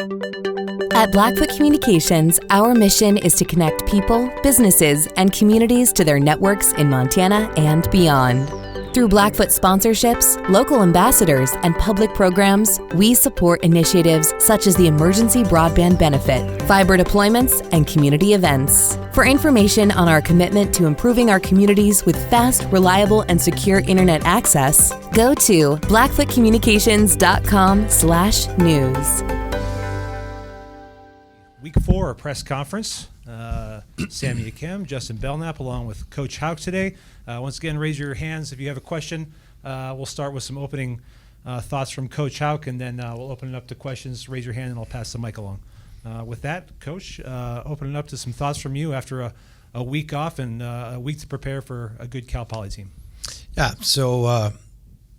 At Blackfoot Communications, our mission is to connect people, businesses, and communities to their networks in Montana and beyond. Through Blackfoot sponsorships, local ambassadors, and public programs, we support initiatives such as the Emergency Broadband Benefit, fiber deployments, and community events. For information on our commitment to improving our communities with fast, reliable, and secure internet access, go to blackfootcommunications.com/news. Week 4 press conference. Sammy Akem, Justin Belknap, along with Coach Hauck today. Once again, raise your hands if you have a question. We'll start with some opening thoughts from Coach Hauck, and then we'll open it up to questions. Raise your hand, and I'll pass the mic along. With that, Coach, open it up to some thoughts from you after a week off and a week to prepare for a good Cal Poly team. Yeah, so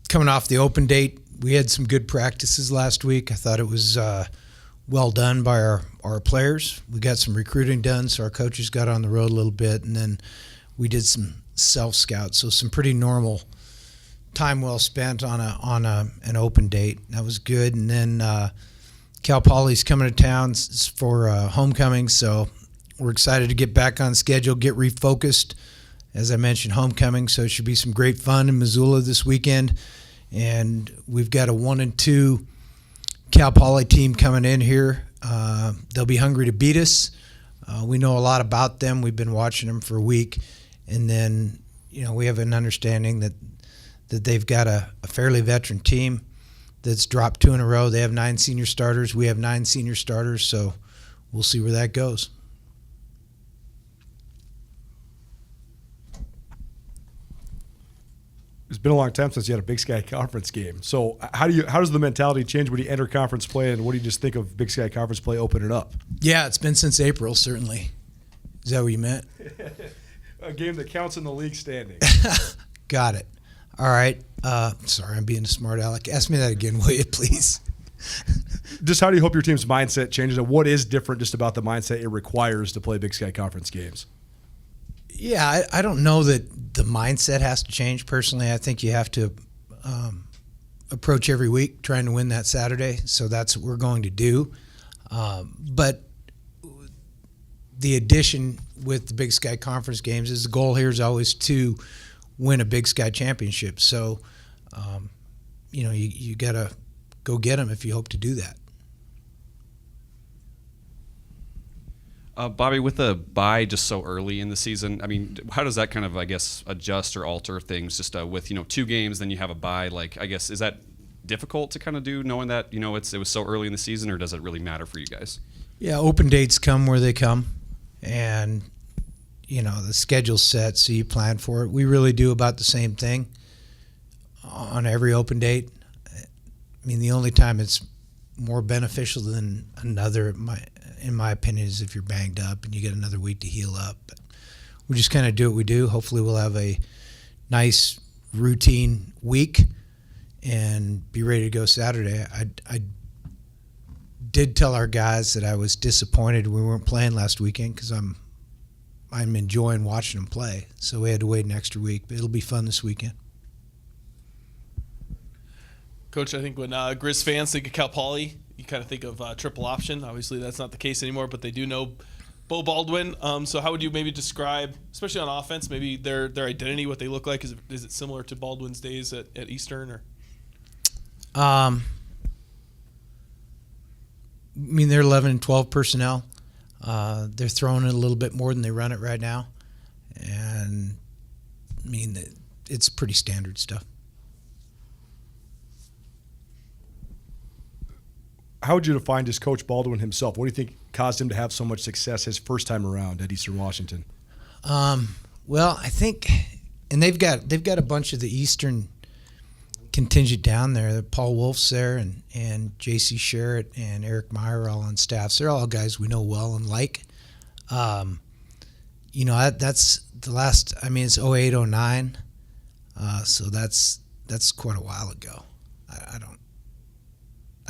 coming off the open date, we had some good practices last week. I thought it was well done by our players. We got some recruiting done, so our coaches got on the road a little bit, and then we did some self-scouts, so some pretty normal time well spent on an open date. That was good. And then Cal Poly's coming to town for homecoming, so we're excited to get back on schedule, get refocused. As I mentioned, homecoming, so it should be some great fun in Missoula this weekend. And we've got a 1-2 Cal Poly team coming in here. They'll be hungry to beat us. We know a lot about them. We've been watching them for a week. And then, we have an understanding that they've got a fairly veteran team that's dropped 2 in a row. They have 9 senior starters. We have 9 senior starters, so we'll see where that goes. It's been a long time since you had a Big Sky Conference game. So how does the mentality change when you enter conference play, and what do you just think of Big Sky Conference play opening up? Yeah, it's been since April, certainly. Is that what you meant? A game that counts in the league standing. Got it. All right. Sorry, I'm being a smart aleck. Ask me that again, will you, please? Just how do you hope your team's mindset changes, and what is different just about the mindset it requires to play Big Sky Conference games? Yeah, I don't know that the mindset has to change. Personally, I think you have to approach every week trying to win that Saturday, so that's what we're going to do. But the addition with the Big Sky Conference games is the goal here is always to win a Big Sky championship. So, you got to go get them if you hope to do that. Bobby, with the bye just so early in the season, I mean, how does that kind of, adjust or alter things just with, 2 games, then you have a bye? Is that difficult to kind of do knowing that, it was so early in the season, or does it really matter for you guys? Yeah, open dates come where they come, and, the schedule's set, so you plan for it. We really do about the same thing on every open date. I mean, the only time it's more beneficial than another, in my opinion, is if you're banged up and you get another week to heal up. But we just kind of do what we do. Hopefully we'll have a nice routine week and be ready to go Saturday. I did tell our guys that I was disappointed we weren't playing last weekend because I'm enjoying watching them play. So we had to wait an extra week, but it'll be fun this weekend. Coach, I think when Griz fans think of Cal Poly, you kind of think of triple option. Obviously, that's not the case anymore, but they do know Beau Baldwin. So how would you maybe describe, especially on offense, maybe their identity, what they look like? Is it similar to Baldwin's days at Eastern? Or? I mean, they're 11 and 12 personnel. They're throwing it a little bit more than they run it right now. And, I mean, it's pretty standard stuff. How would you define just Coach Baldwin himself? What do you think caused him to have so much success his first time around at Eastern Washington? Well, I think, and they've got a bunch of the Eastern contingent down there. Paul Wolf's there, and J.C. Sherritt and Eric Meyer are all on staff. So they're all guys we know well and like. That's the last. I mean, it's 08, 09. So that's quite a while ago.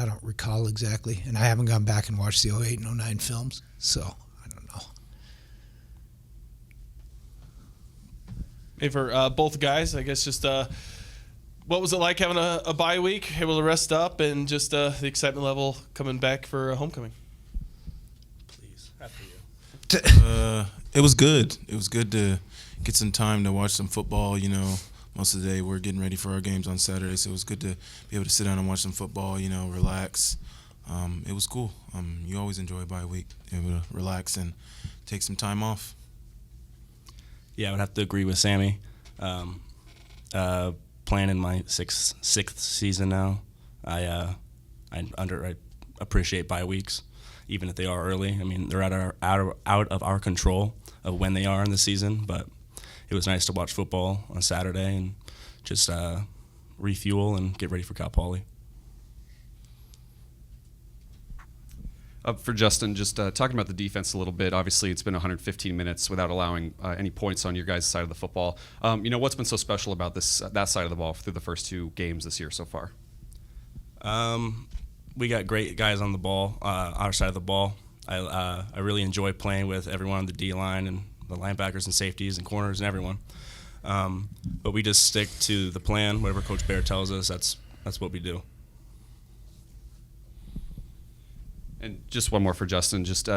I don't recall exactly, and I haven't gone back and watched the 08 and 09 films, so I don't know. Hey, for both guys, I guess just what was it like having a bye week, able to rest up, and just the excitement level coming back for homecoming? Please, after you. It was good. It was good to get some time to watch some football. You know, most of the day we're getting ready for our games on Saturday, so it was good to be able to sit down and watch some football. You know, relax. It was cool. You always enjoy a bye week, able to relax and take some time off. Yeah, I would have to agree with Sammy. Playing in my sixth season now, I appreciate bye weeks, even if they are early. I mean, they're out of our control of when they are in the season, but it was nice to watch football on Saturday and just refuel and get ready for Cal Poly. For Justin, just talking about the defense a little bit. Obviously, it's been 115 minutes without allowing any points on your guys' side of the football. What's been so special about that side of the ball through the first 2 games this year so far? We got great guys on the ball, our side of the ball. I really enjoy playing with everyone on the D-line and the linebackers and safeties and corners and everyone. But we just stick to the plan. Whatever Coach Bear tells us, that's what we do. And just one more for Justin. Just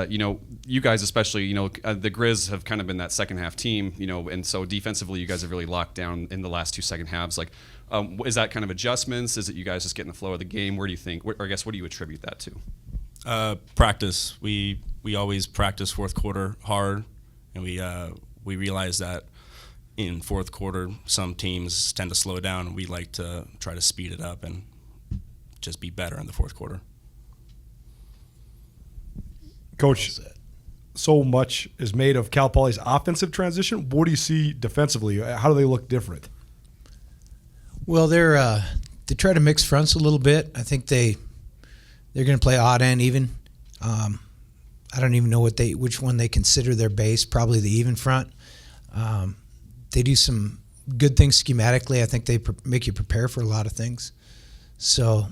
you guys especially, the Griz have kind of been that second half team, and so defensively, you guys have really locked down in the last 2 second halves. Like, is that kind of adjustments? Is it you guys just getting the flow of the game? Where do you think, or I guess, what do you attribute that to? Practice. We always practice fourth quarter hard, and we realize that in fourth quarter some teams tend to slow down, and we like to try to speed it up and just be better in the fourth quarter. Coach, so much is made of Cal Poly's offensive transition. What do you see defensively? How do they look different? Well, they try to mix fronts a little bit. I think they're going to play odd and even. I don't even know which one they consider their base. Probably the even front. They do some good things schematically. I think they make you prepare for a lot of things. So.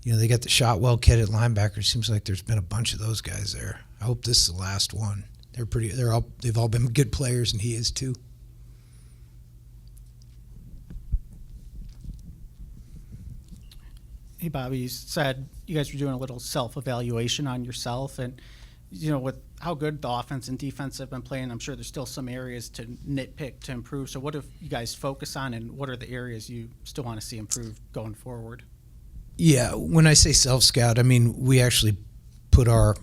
They got the Shotwell kid at linebacker. Seems like there's been a bunch of those guys there. I hope this is the last one. They've all been good players, and he is too. Hey, Bobby, you said you guys were doing a little self-evaluation on yourself, and with how good the offense and defense have been playing, I'm sure there's still some areas to nitpick to improve. So what do you guys focus on, and what are the areas you still want to see improved going forward? Yeah, when I say self-scout, I mean we actually put our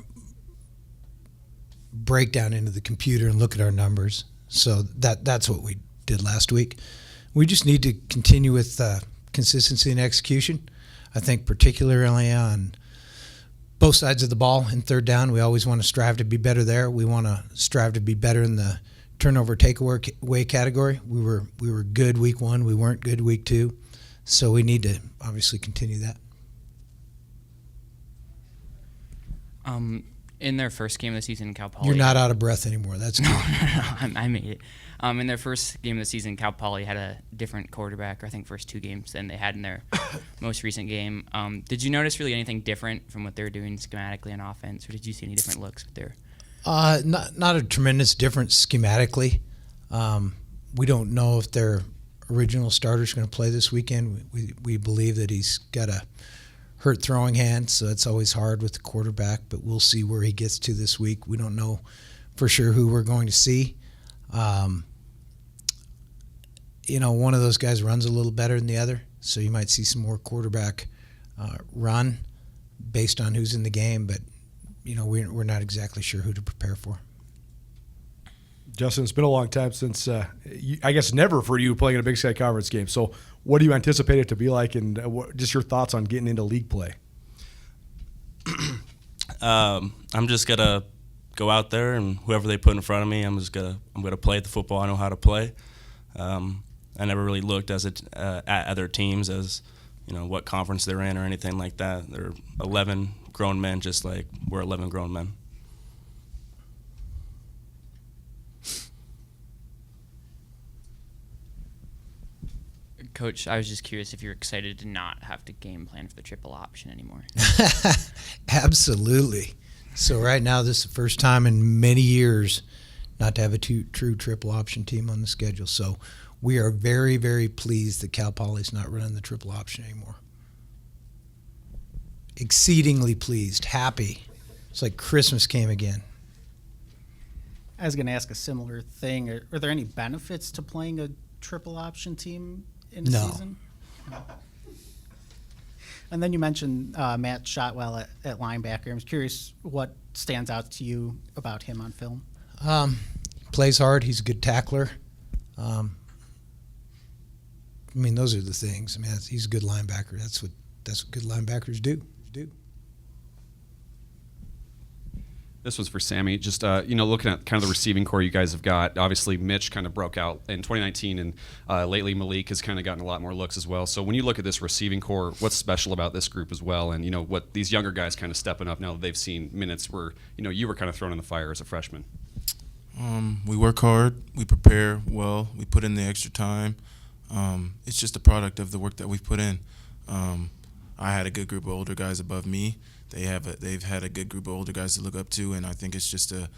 breakdown into the computer and look at our numbers. So that's what we did last week. We just need to continue with consistency and execution. I think particularly on both sides of the ball in third down, we always want to strive to be better there. We want to strive to be better in the turnover takeaway category. We were good week 1. We weren't good week 2. So we need to obviously continue that. In their first game of the season, Cal Poly. You're not out of breath anymore. That's good. No, I made it. In their first game of the season, Cal Poly had a different quarterback, I think first 2 games, than they had in their most recent game. Did you notice really anything different from what they're doing schematically on offense, or did you see any different looks with their? Not a tremendous difference schematically. We don't know if their original starter's going to play this weekend. We believe that he's got a hurt throwing hand, so it's always hard with the quarterback, but we'll see where he gets to this week. We don't know for sure who we're going to see. One of those guys runs a little better than the other, so you might see some more quarterback run based on who's in the game, but we're not exactly sure who to prepare for. Justin, it's been a long time since, I guess never for you playing in a Big Sky Conference game. So what do you anticipate it to be like, and just your thoughts on getting into league play? I'm just going to go out there, and whoever they put in front of me, I'm going to play the football I know how to play. I never really looked at other teams as, what conference they're in or anything like that. They're 11 grown men just like we're 11 grown men. Coach, I was just curious if you're excited to not have to game plan for the triple option anymore. Absolutely. So right now, this is the first time in many years not to have a true triple option team on the schedule. So we are very, very pleased that Cal Poly's not running the triple option anymore. Exceedingly pleased, happy. It's like Christmas came again. I was going to ask a similar thing. Are there any benefits to playing a triple option team in a No. season? No. And then you mentioned Matt Shotwell at linebacker. I'm curious what stands out to you about him on film. Plays hard. He's a good tackler. I mean, those are the things. I mean, he's a good linebacker. That's what good linebackers do. This was for Sammy. Just looking at kind of the receiving core you guys have got. Obviously, Mitch kind of broke out in 2019, and lately Malik has kind of gotten a lot more looks as well. So when you look at this receiving core, what's special about this group as well? And what these younger guys kind of stepping up now that they've seen minutes where you were kind of thrown in the fire as a freshman. We work hard. We prepare well. We put in the extra time. It's just a product of the work that we've put in. I had a good group of older guys above me. They've had a good group of older guys to look up to, and I think it's just a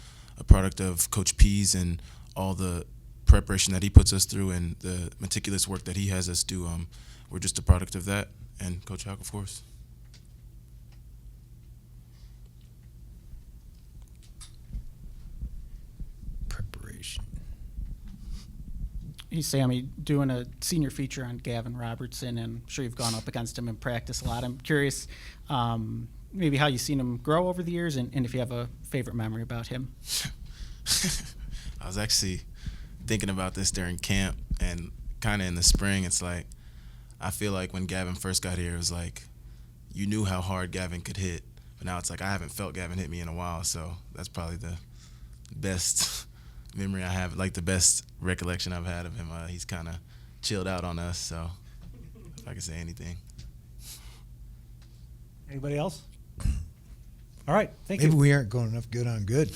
product of Coach Pease and all the preparation that he puts us through and the meticulous work that he has us do. We're just a product of that, and Coach Hauck, of course. Preparation. Hey, Sammy, doing a senior feature on Gavin Robertson, and I'm sure you've gone up against him in practice a lot. I'm curious maybe how you've seen him grow over the years and if you have a favorite memory about him. I was actually thinking about this during camp and kind of in the spring. It's like I feel like when Gavin first got here, it was like you knew how hard Gavin could hit. But now it's like I haven't felt Gavin hit me in a while, so that's probably the best memory I have, like the best recollection I've had of him. He's kind of chilled out on us, so if I can say anything. Anybody else? All right, thank you. Maybe we aren't going enough good on good.